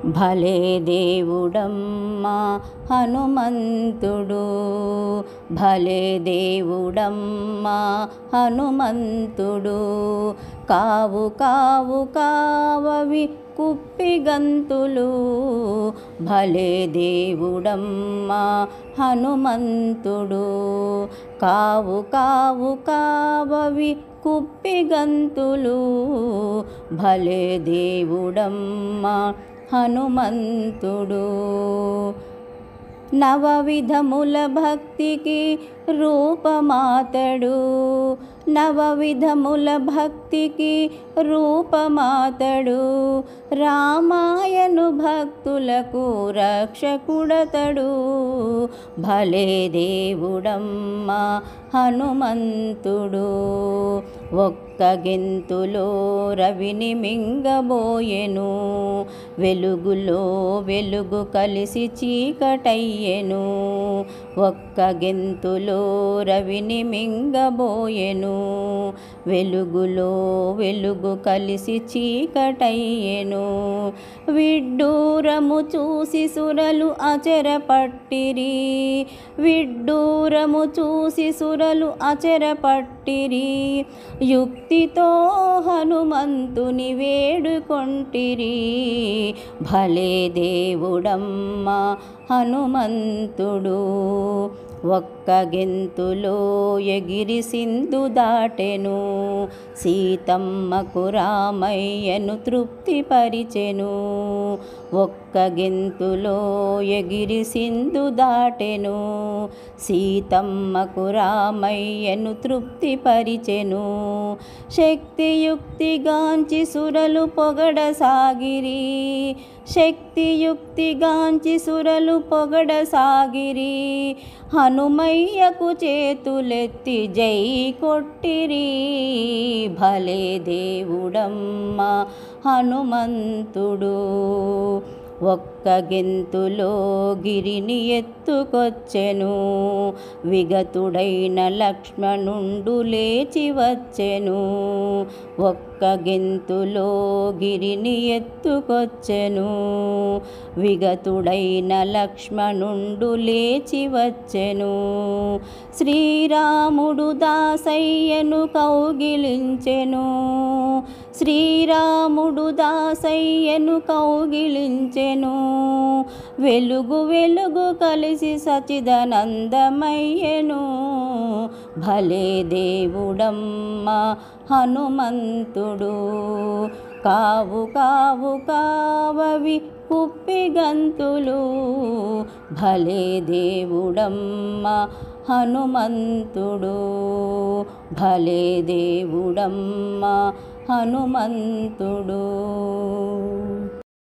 భలే దేవుడమ్మా హనుమంతుడు, భలే దేవుడమ్మా హనుమంతుడు. కావు కావు కావవి కుప్పిగంతులు, భలే దేవుడమ్మా హనుమంతుడు. కావు కావు కావవి కుప్పిగంతులు, భలే దేవుడమ్మా హనుమంతుడు. నవవిధముల భక్తికి రూపమాతడు, నవవిధముల భక్తికి రూపమాతడు. రామాయణు భక్తులకు రక్షకుడతడు, భలే దేవుడమ్మా హనుమంతుడు. ఒక్క గెంతులో రవిని మింగబోయెను, వెలుగులో వెలుగు కలిసి చీకటయ్యెను. ఒక్క గెంతులో రవిని మింగబోయెను, వెలుగులో వెలుగు కలిసి చీకటయ్యెను. విడ్డూరము చూసి సురలు అచెరపట్టిరి, విడ్డూరము చూసి సురలు అచెరపట్టిరి. యుక్తితో హనుమంతుని వేడుకొంటిరి, భలే దేవుడమ్మా హనుమంతుడు. ఒక్క గెంతులో ఎగిరి సింధు దాటెను, సీతమ్మకు రామయ్యను తృప్తిపరిచెను. ఒక్క గెంతులో ఎగిరి సింధు దాటెను, సీతమ్మకు రామయ్యను తృప్తిపరిచెను. శక్తియుక్తిగాంచి సురలు పొగడసాగిరి, శక్తియుక్తిగాంచి సురలు పొగడసాగిరి. హనుమయ్యకు చేతులెత్తి జై కొట్టిరి, భలే దేవుడమ్మా హనుమంతుడు. ఒక్క గెంతులో గిరిని ఎత్తుకొచ్చెను, విగతుడైన లక్ష్మణుండు లేచి వచ్చెను. ఒక్క గెంతులో గిరిని ఎత్తుకొచ్చెను, విగతుడైన లక్ష్మణుండు లేచి వచ్చెను. శ్రీరాముడు దాసయ్యను కౌగిలించెను, శ్రీరాముడు దాసయ్యను కౌగిలించెను. వెలుగు వెలుగు కలిసి సచిదానందమయ్యెను, భలే దేవుడమ్మా హనుమంతుడు. కావు కావు కావవి కుప్పిగంతులు, భలే దేవుడమ్మా హనుమంతుడు. భలే దేవుడమ్మా హనుమంతుడు.